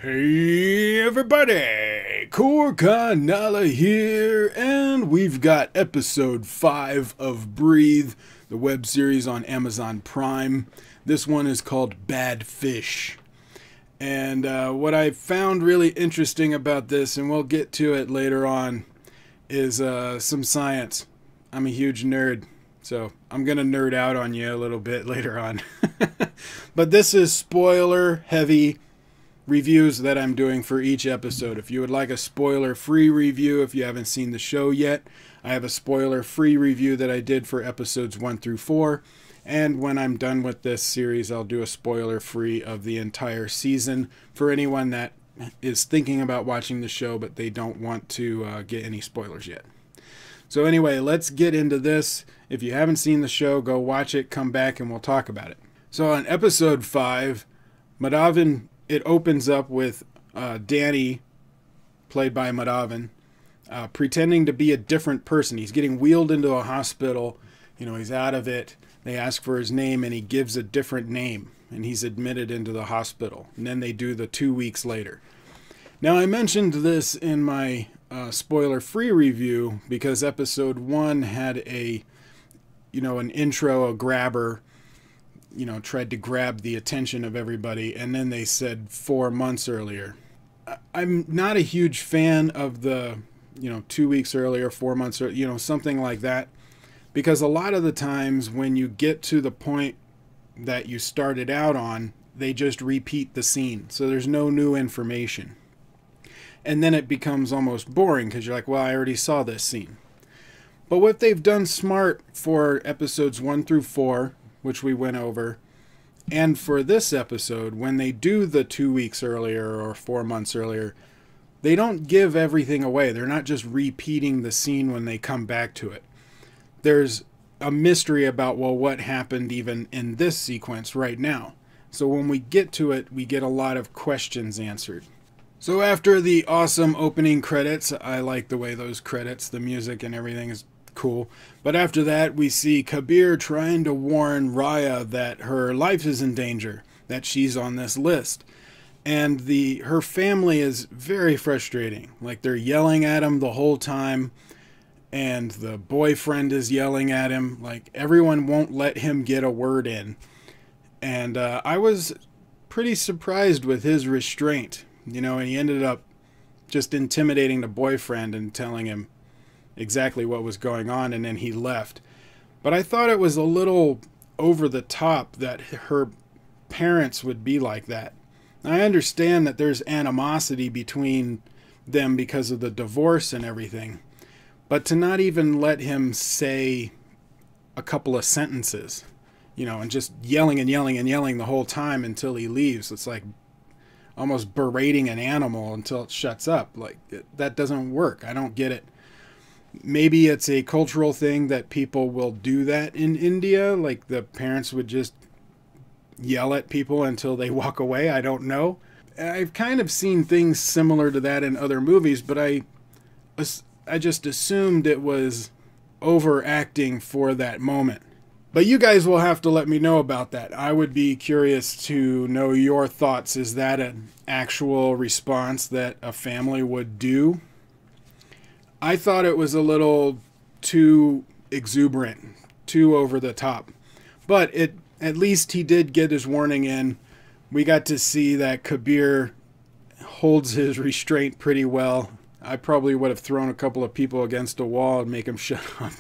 Hey everybody, Koricon here, and we've got episode 5 of Breathe, the web series on Amazon Prime. This one is called Bad Fish. And what I found really interesting about this, and we'll get to it later on, is some science. I'm a huge nerd, so I'm going to nerd out on you a little bit later on. But this is spoiler heavy reviews that I'm doing for each episode. If you would like a spoiler-free review, if you haven't seen the show yet, I have a spoiler-free review that I did for episodes 1 through 4. And when I'm done with this series, I'll do a spoiler-free of the entire season for anyone that is thinking about watching the show, but they don't want to get any spoilers yet. So anyway, let's get into this. If you haven't seen the show, go watch it, come back, and we'll talk about it. So on episode 5, Madhavan, it opens up with Danny, played by Madhavan, pretending to be a different person. He's getting wheeled into a hospital. You know, he's out of it. They ask for his name, and he gives a different name, and he's admitted into the hospital. And then they do the 2 weeks later. Now, I mentioned this in my spoiler-free review because episode 1 had an intro, a grabber, tried to grab the attention of everybody, and then they said 4 months earlier. I'm not a huge fan of the, 2 weeks earlier, 4 months, or, something like that, because a lot of the times when you get to the point that you started out on, they just repeat the scene, so there's no new information. And then it becomes almost boring, because you're like, well, I already saw this scene. But what they've done smart for episodes 1 through 4, which we went over, and for this episode, when they do the 2 weeks earlier or 4 months earlier, they don't give everything away. They're not just repeating the scene when they come back to it. There's a mystery about, well, what happened even in this sequence right now. So when we get to it, we get a lot of questions answered. So after the awesome opening credits, I like the way those credits, the music and everything is cool. But after that, we see Kabir trying to warn Raya that her life is in danger, that she's on this list. And her family is very frustrating. Like, they're yelling at him the whole time, and the boyfriend is yelling at him. Like, everyone won't let him get a word in. And I was pretty surprised with his restraint, and he ended up just intimidating the boyfriend and telling him exactly what was going on, and then he left. But I thought it was a little over the top that her parents would be like that. I understand that there's animosity between them because of the divorce and everything, but to not even let him say a couple of sentences, and just yelling and yelling and yelling the whole time until he leaves. It's like almost berating an animal until it shuts up. Like, that doesn't work. I don't get it. Maybe it's a cultural thing that people will do that in India, like the parents would just yell at people until they walk away. I don't know. I've kind of seen things similar to that in other movies, but I just assumed it was overacting for that moment. But you guys will have to let me know about that. I would be curious to know your thoughts. Is that an actual response that a family would do? I thought it was a little too exuberant, too over the top. But at least he did get his warning in. We got to see that Kabir holds his restraint pretty well. I probably would have thrown a couple of people against a wall and make him shut up.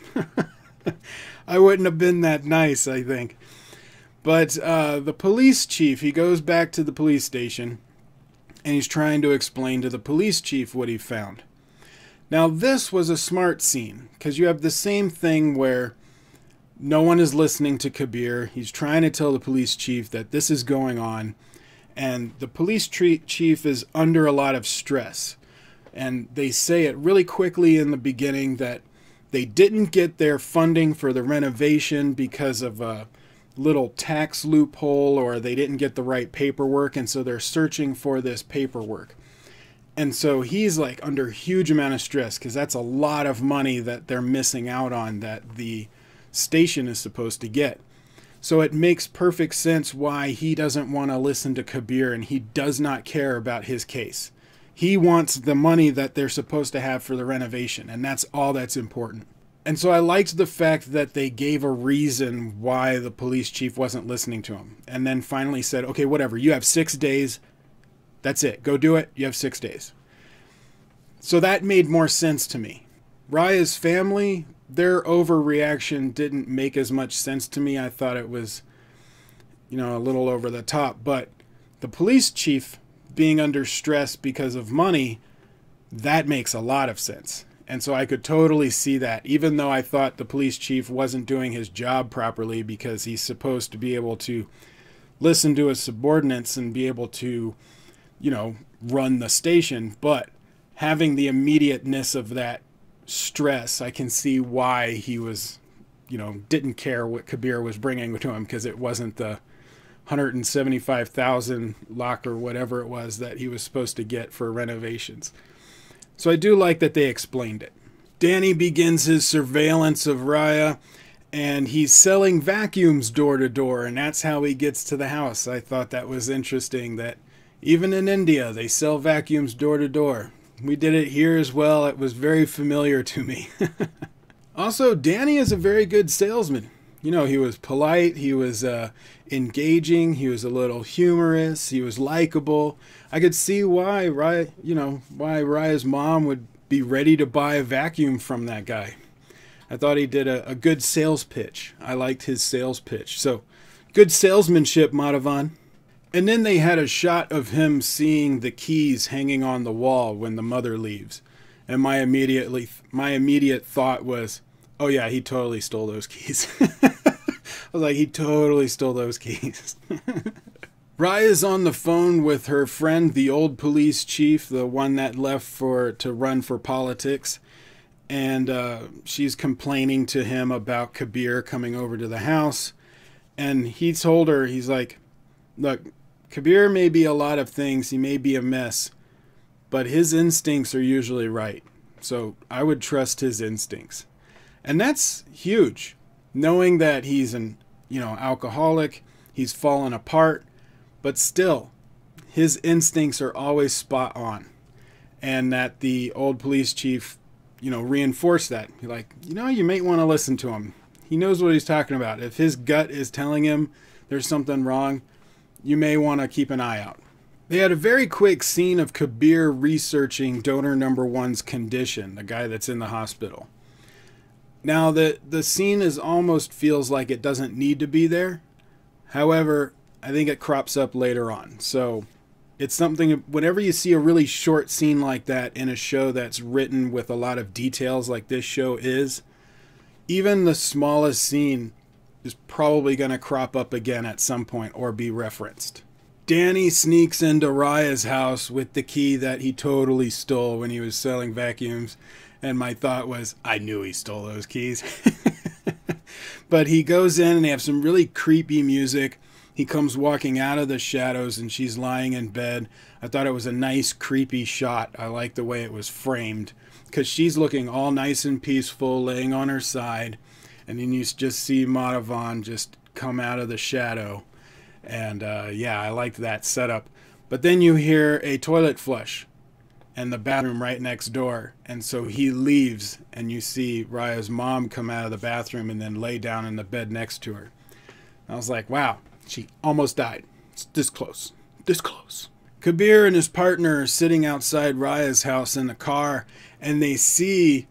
I wouldn't have been that nice, I think. But the police chief, he goes back to the police station, and he's trying to explain to the police chief what he found. Now, this was a smart scene, because you have the same thing where no one is listening to Kabir. He's trying to tell the police chief that this is going on, and the police chief is under a lot of stress. And they say it really quickly in the beginning that they didn't get their funding for the renovation because of a little tax loophole, or they didn't get the right paperwork, and so they're searching for this paperwork. And so he's like under a huge amount of stress because that's a lot of money that they're missing out on that the station is supposed to get. So it makes perfect sense why he doesn't want to listen to Kabir, and he does not care about his case. He wants the money that they're supposed to have for the renovation, and that's all that's important. And so I liked the fact that they gave a reason why the police chief wasn't listening to him, and then finally said, okay, whatever, you have 6 days. That's it. Go do it. You have 6 days. So that made more sense to me. Raya's family, their overreaction didn't make as much sense to me. I thought it was, a little over the top. But the police chief being under stress because of money, that makes a lot of sense. And so I could totally see that, even though I thought the police chief wasn't doing his job properly, because he's supposed to be able to listen to his subordinates and be able to, run the station. But having the immediateness of that stress, I can see why he was, didn't care what Kabir was bringing to him, because it wasn't the 175,000 lakh or whatever it was that he was supposed to get for renovations. So I do like that they explained it. Danny begins his surveillance of Raya, and he's selling vacuums door to door, and that's how he gets to the house. I thought that was interesting, that even in India they sell vacuums door to door. We did it here as well. It was very familiar to me. Also, Danny is a very good salesman. He was polite, he was engaging, he was a little humorous, he was likable. I could see why Raya's mom would be ready to buy a vacuum from that guy. I thought he did a good sales pitch. I liked his sales pitch. So, good salesmanship, Madhavan. And then they had a shot of him seeing the keys hanging on the wall when the mother leaves. And my immediate thought was, oh yeah, he totally stole those keys. I was like, he totally stole those keys. Raya's on the phone with her friend, the old police chief, the one that left to run for politics. And she's complaining to him about Kabir coming over to the house. And he told her, he's like, look, Kabir may be a lot of things. He may be a mess. But his instincts are usually right. So I would trust his instincts. And that's huge. Knowing that he's an, alcoholic, he's fallen apart, but still, his instincts are always spot on. And that the old police chief, reinforced that. You're like, you might want to listen to him. He knows what he's talking about. If his gut is telling him there's something wrong, you may want to keep an eye out. They had a very quick scene of Kabir researching donor number one's condition, the guy that's in the hospital. Now, the scene almost feels like it doesn't need to be there. However, I think it crops up later on. So it's something, whenever you see a really short scene like that in a show that's written with a lot of details like this show is, even the smallest scene is probably going to crop up again at some point or be referenced. Danny sneaks into Raya's house with the key that he totally stole when he was selling vacuums. And my thought was, I knew he stole those keys. But he goes in and they have some really creepy music. He comes walking out of the shadows and she's lying in bed. I thought it was a nice, creepy shot. I like the way it was framed, because she's looking all nice and peaceful, laying on her side. And then you just see Madhavan just come out of the shadow. And yeah, I liked that setup. But then you hear a toilet flush and the bathroom right next door. And so he leaves and you see Raya's mom come out of the bathroom and then lay down in the bed next to her. I was like, wow, she almost died. It's this close. This close. Kabir and his partner are sitting outside Raya's house in the car, and they see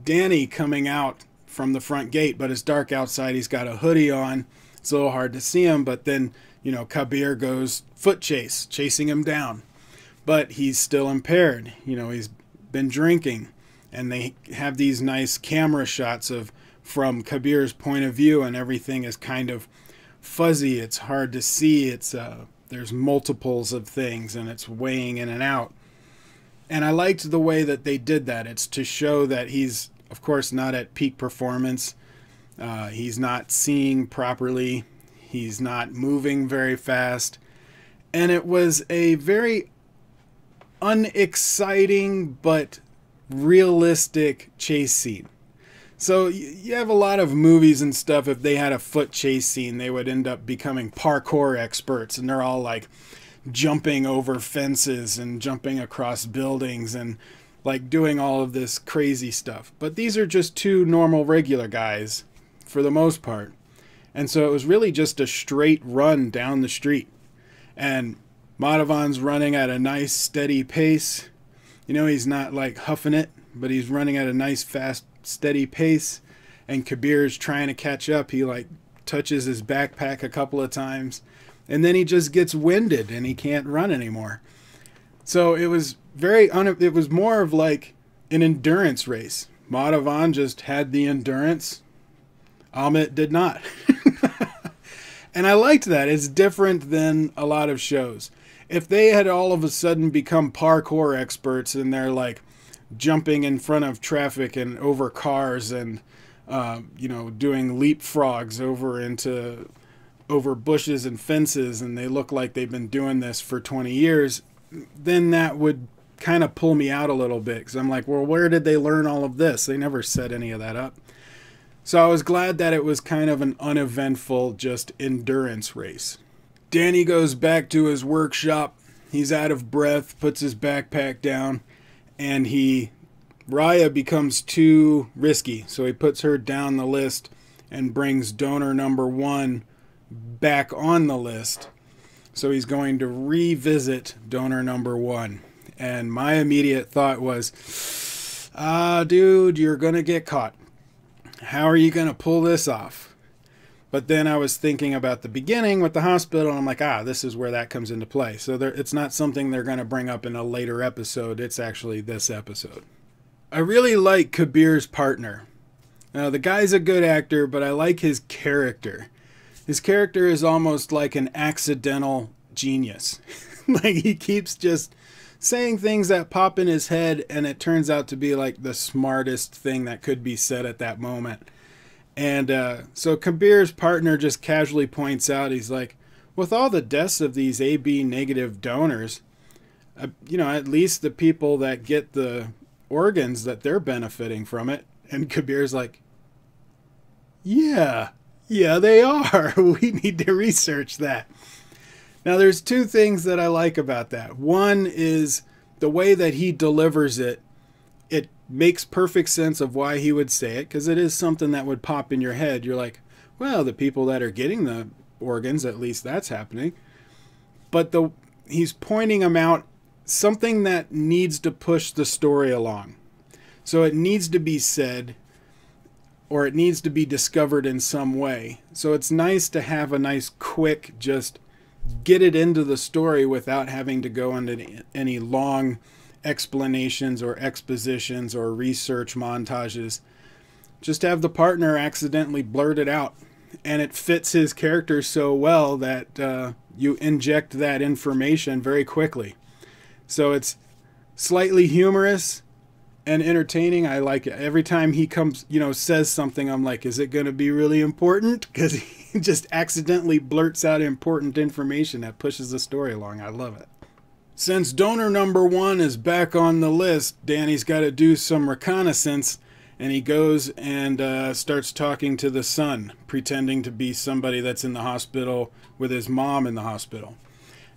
Danny coming out from the front gate, but it's dark outside. He's got a hoodie on. It's a little hard to see him, but then, Kabir goes foot chasing him down. But he's still impaired. He's been drinking. And they have these nice camera shots from Kabir's point of view, and everything is kind of fuzzy. It's hard to see. There's multiples of things, and it's weighing in and out. And I liked the way that they did that. It's to show that he's, of course, not at peak performance. He's not seeing properly. He's not moving very fast. And it was a very unexciting but realistic chase scene. So you have a lot of movies and stuff. If they had a foot chase scene, they would end up becoming parkour experts, and they're all like jumping over fences and jumping across buildings and like doing all of this crazy stuff. But these are just two normal regular guys for the most part. And so it was really just a straight run down the street. And Madhavan's running at a nice steady pace. You know, he's not like huffing it, but he's running at a nice fast steady pace. And Kabir's trying to catch up. He like touches his backpack a couple of times, and then he just gets winded and he can't run anymore. So it was it was more of like an endurance race. Madhavan just had the endurance. Amit did not. And I liked that. It's different than a lot of shows. If they had all of a sudden become parkour experts and they're like jumping in front of traffic and over cars and you know, doing leapfrogs over bushes and fences, and they look like they've been doing this for 20 years, then that would kind of pull me out a little bit, because I'm like, well, where did they learn all of this? They never set any of that up. So I was glad that it was kind of an uneventful, just endurance race. Danny goes back to his workshop. He's out of breath, puts his backpack down, and Raya becomes too risky. So he puts her down the list and brings donor number 1 back on the list. So he's going to revisit donor number 1. And my immediate thought was, dude, you're going to get caught. How are you going to pull this off? But then I was thinking about the beginning with the hospital, and I'm like, this is where that comes into play. So it's not something they're going to bring up in a later episode. It's actually this episode. I really like Kabir's partner. Now, the guy's a good actor, but I like his character. His character is almost like an accidental genius. Like, he keeps just saying things that pop in his head, and it turns out to be like the smartest thing that could be said at that moment. And so Kabir's partner just casually points out, he's like, with all the deaths of these AB negative donors, you know, at least the people that get the organs, that they're benefiting from it. And Kabir's like, yeah, they are. We need to research that. Now, there's two things that I like about that. One is the way that he delivers it. It makes perfect sense of why he would say it, because it is something that would pop in your head. You're like, well, the people that are getting the organs, at least that's happening. But he's pointing them out, something that needs to push the story along. So it needs to be said, or it needs to be discovered in some way. So it's nice to have a nice quick, just get it into the story without having to go into any long explanations or expositions or research montages. Just have the partner accidentally blurt it out, and it fits his character so well that you inject that information very quickly. So it's slightly humorous and entertaining. I like it. Every time he comes, you know, says something, I'm like, is it going to be really important? Because he just accidentally blurts out important information that pushes the story along. I love it. Since donor number 1 is back on the list, Danny's got to do some reconnaissance, and he goes and starts talking to the son, pretending to be somebody that's in the hospital with his mom in the hospital.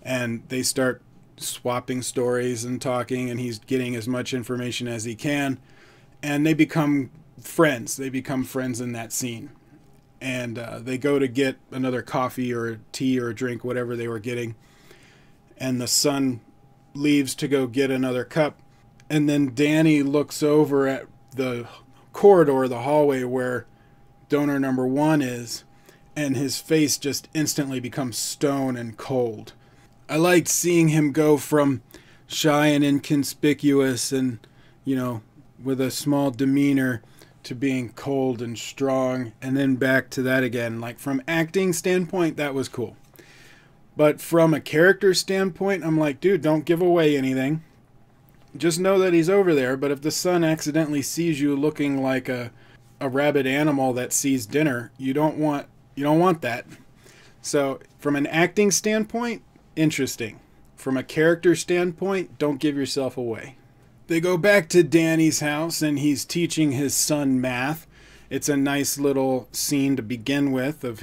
And they start swapping stories and talking, and he's getting as much information as he can, and they become friends. They become friends in that scene. And they go to get another coffee or a tea or a drink, whatever they were getting, and the son leaves to go get another cup. And then Danny looks over at the corridor, the hallway where donor number 1 is, and his face just instantly becomes stone and cold. I liked seeing him go from shy and inconspicuous and, you know, with a small demeanor, to being cold and strong, and then back to that again. Like, from acting standpoint, that was cool. But from a character standpoint, I'm like, dude, don't give away anything. Just know that he's over there. But if the son accidentally sees you looking like a rabid animal that sees dinner, you don't want that. So from an acting standpoint, interesting. From a character standpoint, don't give yourself away. They go back to Danny's house, and he's teaching his son math. It's a nice little scene to begin with of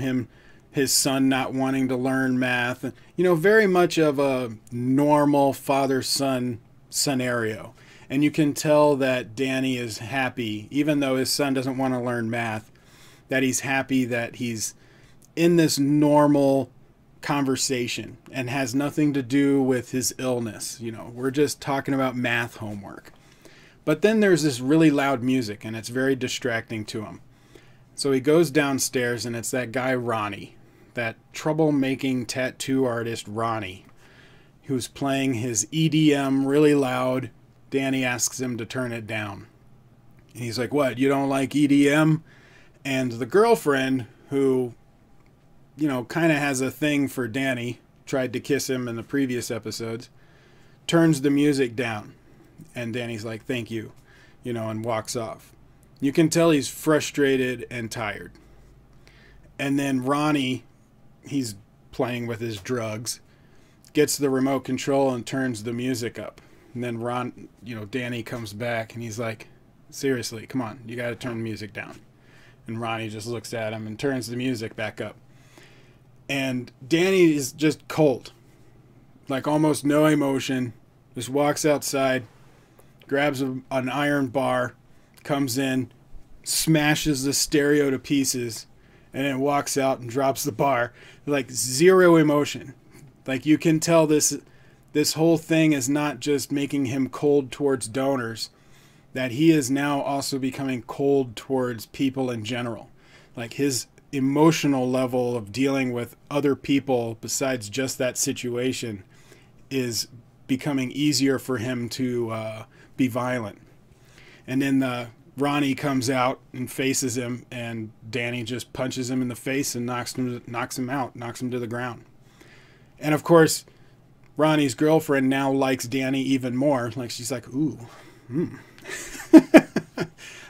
his son not wanting to learn math. You know, very much of a normal father-son scenario. And you can tell that Danny is happy, even though his son doesn't want to learn math, that he's happy that he's in this normal conversation and has nothing to do with his illness. You know, we're just talking about math homework. But then there's this really loud music, and it's very distracting to him. So he goes downstairs, and it's that guy Ronnie, that troublemaking tattoo artist Ronnie, who's playing his EDM really loud. Danny asks him to turn it down. And he's like, "What, you don't like EDM?" And the girlfriend, who, you know, kind of has a thing for Danny, tried to kiss him in the previous episodes, turns the music down. And Danny's like, "Thank you," you know, and walks off. You can tell he's frustrated and tired. And then Ronnie, he's playing with his drugs, gets the remote control and turns the music up. And then Danny comes back and he's like, "Seriously, come on, you got to turn the music down." And Ronnie just looks at him and turns the music back up. And Danny is just cold, like almost no emotion, just walks outside, grabs an iron bar, comes in, smashes the stereo to pieces, and then walks out and drops the bar. Like zero emotion. Like you can tell this whole thing is not just making him cold towards donors, that he is now also becoming cold towards people in general. Like his emotional level of dealing with other people besides just that situation is becoming easier for him to be violent. And then Ronnie comes out and faces him, and Danny just punches him in the face and knocks him out, knocks him to the ground. And of course, Ronnie's girlfriend now likes Danny even more. Like she's like, "Ooh,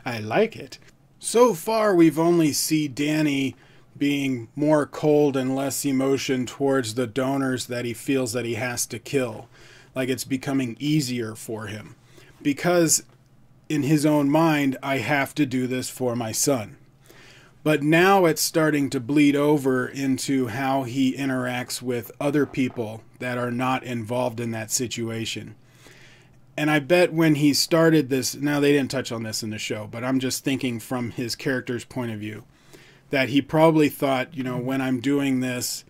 I like it." So far, we've only seen Danny being more cold and less emotion towards the donors that he feels that he has to kill. Like it's becoming easier for him. Because in his own mind, I have to do this for my son. But now it's starting to bleed over into how he interacts with other people that are not involved in that situation. And I bet when he started this, now they didn't touch on this in the show, but I'm just thinking from his character's point of view, that he probably thought, you know, when I'm doing this,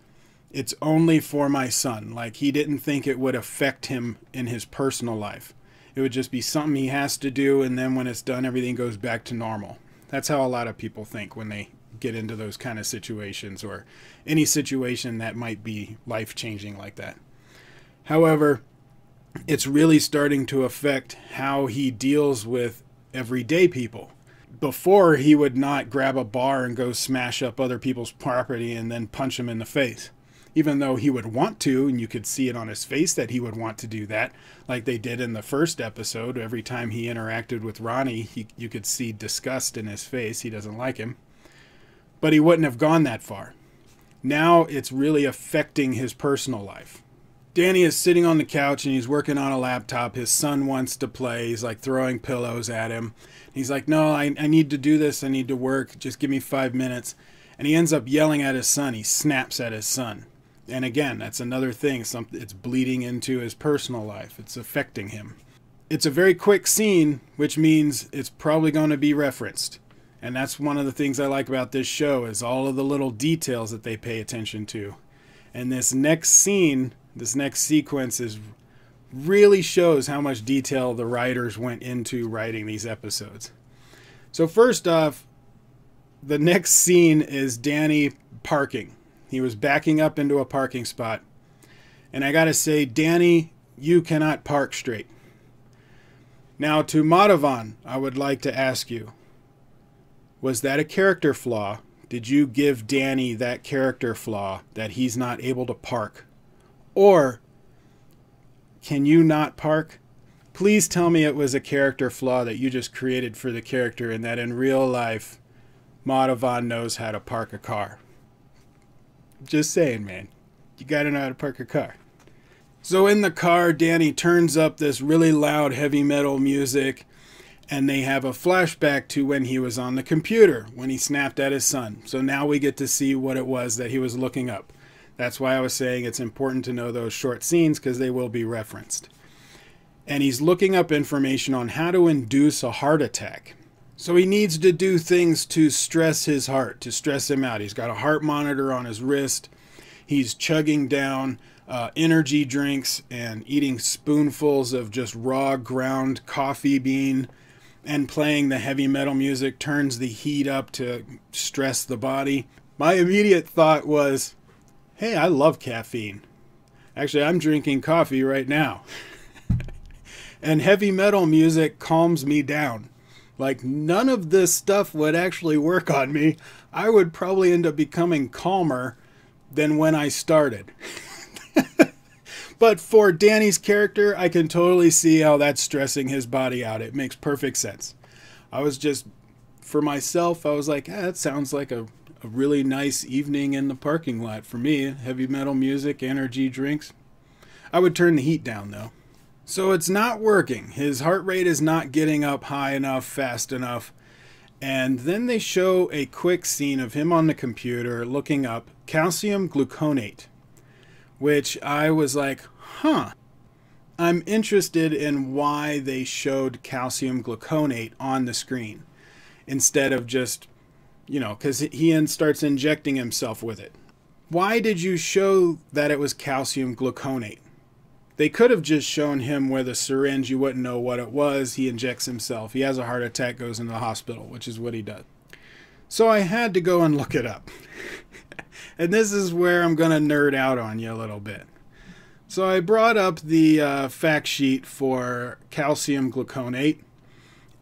it's only for my son. Like he didn't think it would affect him in his personal life. It would just be something he has to do, and then when it's done, everything goes back to normal. That's how a lot of people think when they get into those kind of situations, or any situation that might be life-changing like that. However, it's really starting to affect how he deals with everyday people. Before, he would not grab a bar and go smash up other people's property and then punch them in the face. Even though he would want to, and you could see it on his face that he would want to do that, like they did in the first episode. Every time he interacted with Ronnie, you could see disgust in his face. He doesn't like him. But he wouldn't have gone that far. Now it's really affecting his personal life. Danny is sitting on the couch and he's working on a laptop. His son wants to play. He's like throwing pillows at him. He's like, "No, I need to do this. I need to work. Just give me 5 minutes." And he ends up yelling at his son. He snaps at his son. And again, that's another thing. It's bleeding into his personal life. It's affecting him. It's a very quick scene, which means it's probably going to be referenced. And that's one of the things I like about this show, is all of the little details that they pay attention to. And this next scene, this next sequence really shows how much detail the writers went into writing these episodes. So first off, the next scene is Danny parking. He was backing up into a parking spot. And I gotta say, Danny, you cannot park straight. Now, to Madhavan, I would like to ask you, was that a character flaw? Did you give Danny that character flaw that he's not able to park? Or can you not park? Please tell me it was a character flaw that you just created for the character, and that in real life, Madhavan knows how to park a car. Just saying, man. You gotta know how to park a car. So in the car, Danny turns up this really loud heavy metal music, And they have a flashback to when he was on the computer, when he snapped at his son. So now we get to see what it was that he was looking up. That's why I was saying it's important to know those short scenes, because they will be referenced. And he's looking up information on how to induce a heart attack. So he needs to do things to stress his heart, to stress him out. He's got a heart monitor on his wrist. He's chugging down energy drinks and eating spoonfuls of just raw ground coffee bean, and playing the heavy metal music turns the heat up to stress the body. My immediate thought was, hey, I love caffeine. Actually, I'm drinking coffee right now. And heavy metal music calms me down. Like, none of this stuff would actually work on me. I would probably end up becoming calmer than when I started. But for Danny's character, I can totally see how that's stressing his body out. It makes perfect sense. I was just, for myself, I was like, that sounds like a really nice evening in the parking lot for me. Heavy metal music, energy drinks. I would turn the heat down, though. So it's not working. His heart rate is not getting up high enough, fast enough. And then they show a quick scene of him on the computer looking up calcium gluconate, which I was like, huh. I'm interested in why they showed calcium gluconate on the screen instead of just, because he starts injecting himself with it. Why did you show that it was calcium gluconate? They could have just shown him with a syringe. You wouldn't know what it was. He injects himself. He has a heart attack, goes into the hospital, which is what he does. So I had to go and look it up. And this is where I'm going to nerd out on you a little bit. So I brought up the fact sheet for calcium gluconate.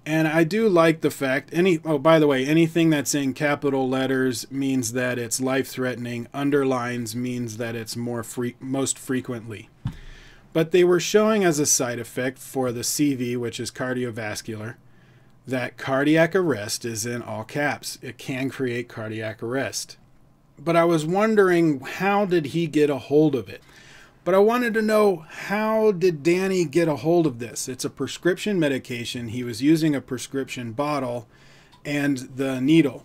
And I do like the fact, by the way, anything that's in capital letters means that it's life-threatening. Underlines means that it's most frequently. But they were showing as a side effect for the CV, which is cardiovascular, that cardiac arrest is in all caps. It can create cardiac arrest. But I was wondering, how did he get a hold of it? But I wanted to know, how did Danny get a hold of this? It's a prescription medication. He was using a prescription bottle and the needle.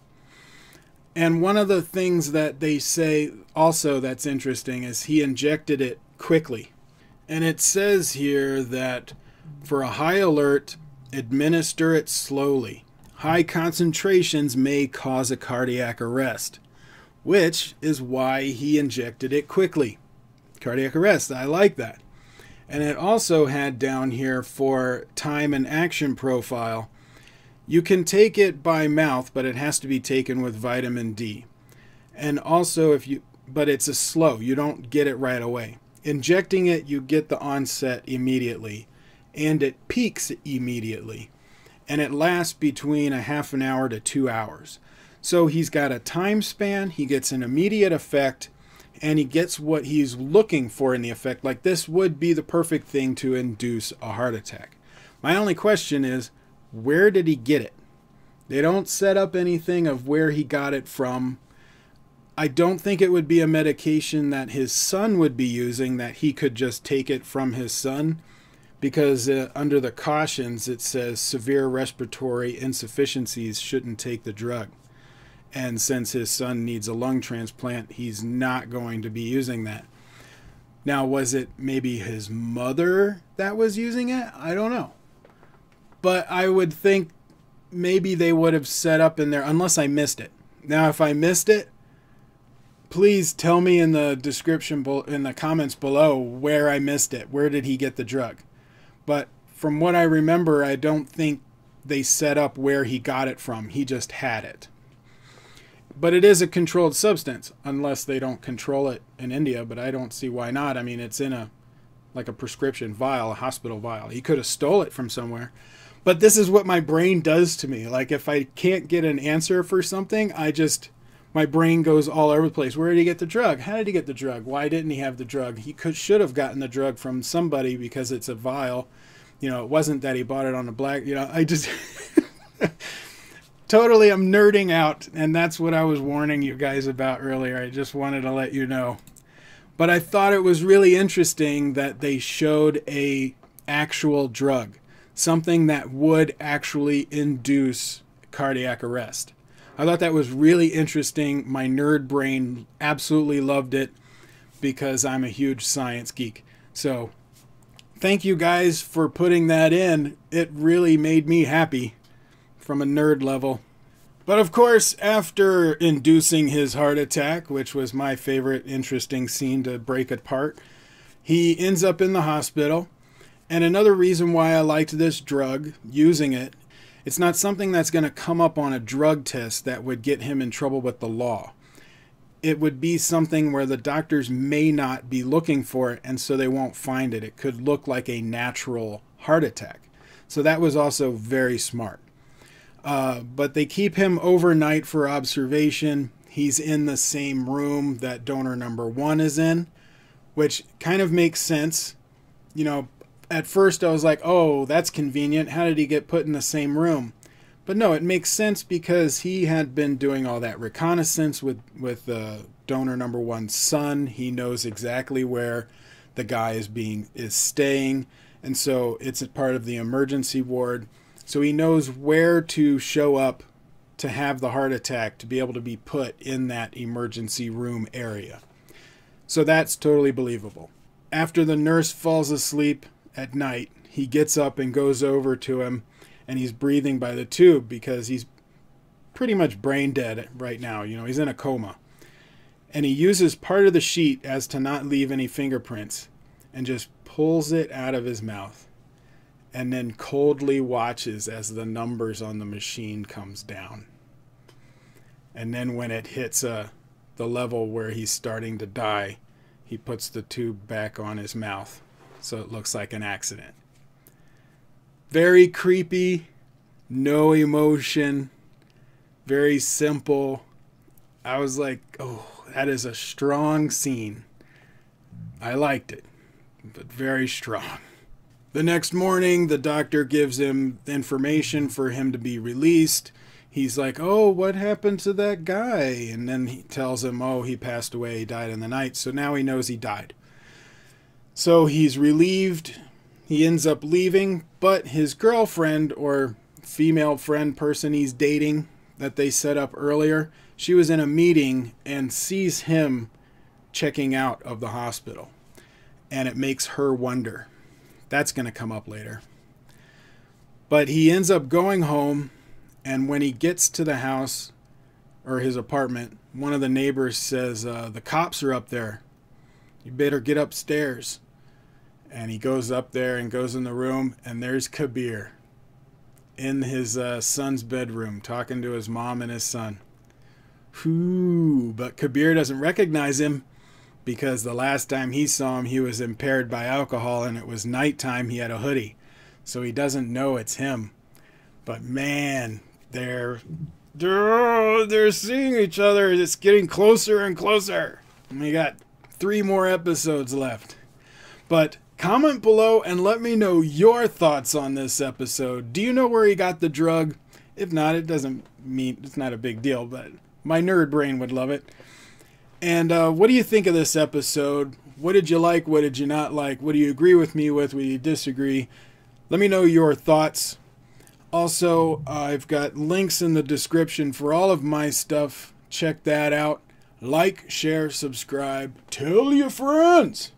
And one of the things that they say also that's interesting is he injected it quickly. And it says here that for a high alert, administer it slowly. High concentrations may cause a cardiac arrest, which is why he injected it quickly. Cardiac arrest, I like that. And it also had down here for time and action profile. You can take it by mouth, but it has to be taken with vitamin D. And also but it's a slow, you don't get it right away. Injecting it, you get the onset immediately, and it peaks immediately. And it lasts between a half an hour to 2 hours. So he's got a time span, he gets an immediate effect, and he gets what he's looking for in the effect. Like, this would be the perfect thing to induce a heart attack. My only question is, where did he get it? They don't set up anything of where he got it from. I don't think it would be a medication that his son would be using, that he could just take it from his son, because under the cautions it says severe respiratory insufficiencies shouldn't take the drug. And since his son needs a lung transplant, he's not going to be using that. Now, was it maybe his mother that was using it? I don't know. But I would think maybe they would have set up in there, unless I missed it. Now, if I missed it, please tell me in the description, in the comments below, where I missed it. Where did he get the drug? But from what I remember, I don't think they set up where he got it from. He just had it. But it is a controlled substance, unless they don't control it in India, but I don't see why not. I mean, it's in like a prescription vial, a hospital vial. He could have stole it from somewhere. But this is what my brain does to me. Like, if I can't get an answer for something, my brain goes all over the place. Where did he get the drug? How did he get the drug? Why didn't he have the drug? He should have gotten the drug from somebody, because it's a vial. It wasn't that he bought it on the black. I just... Totally, I'm nerding out, and that's what I was warning you guys about earlier. I just wanted to let you know. But I thought it was really interesting that they showed a actual drug, something that would actually induce cardiac arrest. I thought that was really interesting. My nerd brain absolutely loved it because I'm a huge science geek. So thank you guys for putting that in. It really made me happy from a nerd level. But of course, after inducing his heart attack, which was my favorite interesting scene to break apart, he ends up in the hospital. And another reason why I liked this drug, using it, it's not something that's going to come up on a drug test that would get him in trouble with the law. It would be something where the doctors may not be looking for it, and so they won't find it. It could look like a natural heart attack. So that was also very smart. But they keep him overnight for observation. He's in the same room that donor number 1 is in, which kind of makes sense. You know, at first I was like, oh, that's convenient. How did he get put in the same room? But no, it makes sense because he had been doing all that reconnaissance with donor number 1's son. He knows exactly where the guy is staying, and so it's a part of the emergency ward. So he knows where to show up to have the heart attack to be able to be put in that emergency room area. So that's totally believable. After the nurse falls asleep at night, he gets up and goes over to him, and he's breathing by the tube because he's pretty much brain dead right now. You know, he's in a coma. And he uses part of the sheet as to not leave any fingerprints and just pulls it out of his mouth and then coldly watches as the numbers on the machine comes down. And then when it hits the level where he's starting to die, he puts the tube back on his mouth so it looks like an accident. Very creepy, no emotion, very simple. I was like, oh, that is a strong scene. I liked it, but very strong. The next morning, the doctor gives him information for him to be released. He's like, oh, what happened to that guy? And then he tells him, oh, he passed away. He died in the night. So now he knows he died. So he's relieved. He ends up leaving, but his girlfriend or female friend person he's dating that they set up earlier, she was in a meeting and sees him checking out of the hospital. And it makes her wonder. That's going to come up later. But he ends up going home, and when he gets to the house or his apartment, one of the neighbors says, the cops are up there. You better get upstairs. And he goes up there and goes in the room, and there's Kabir in his son's bedroom talking to his mom and his son. Whew, but Kabir doesn't recognize him because the last time he saw him, he was impaired by alcohol, and it was nighttime. He had a hoodie, so he doesn't know it's him. But man, they're seeing each other. It's getting closer and closer. And we got 3 more episodes left. But comment below and let me know your thoughts on this episode. Do you know where he got the drug? If not, it doesn't mean it's not a big deal, but my nerd brain would love it. And what do you think of this episode? What did you like? What did you not like? What do you agree with me with? What do you disagree? Let me know your thoughts. Also, I've got links in the description for all of my stuff. Check that out. Like, share, subscribe. Tell your friends.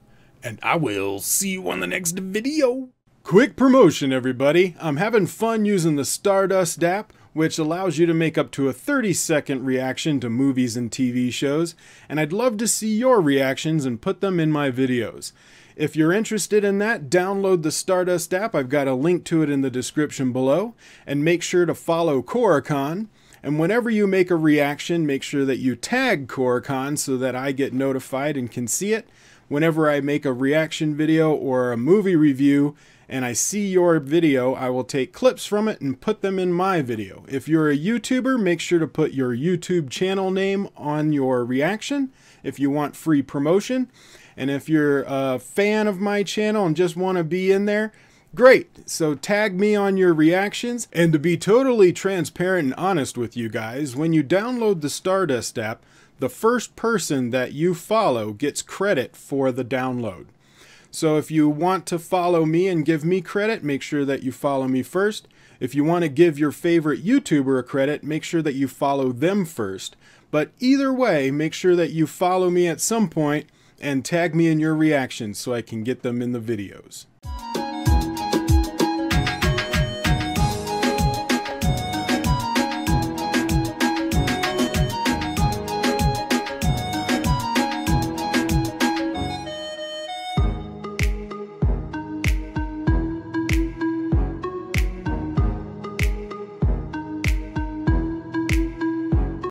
And I will see you on the next video. Quick promotion, everybody. I'm having fun using the Stardust app, which allows you to make up to a 30-second reaction to movies and TV shows, and I'd love to see your reactions and put them in my videos. If you're interested in that, download the Stardust app. I've got a link to it in the description below, and make sure to follow Koricon. And whenever you make a reaction, make sure that you tag Koricon so that I get notified and can see it. Whenever I make a reaction video or a movie review, and I see your video, I will take clips from it and put them in my video. If you're a YouTuber, make sure to put your YouTube channel name on your reaction if you want free promotion. And if you're a fan of my channel and just want to be in there, great. So tag me on your reactions. And to be totally transparent and honest with you guys, when you download the Stardust app, the first person that you follow gets credit for the download. So if you want to follow me and give me credit, make sure that you follow me first. If you want to give your favorite YouTuber a credit, make sure that you follow them first. But either way, make sure that you follow me at some point and tag me in your reactions so I can get them in the videos.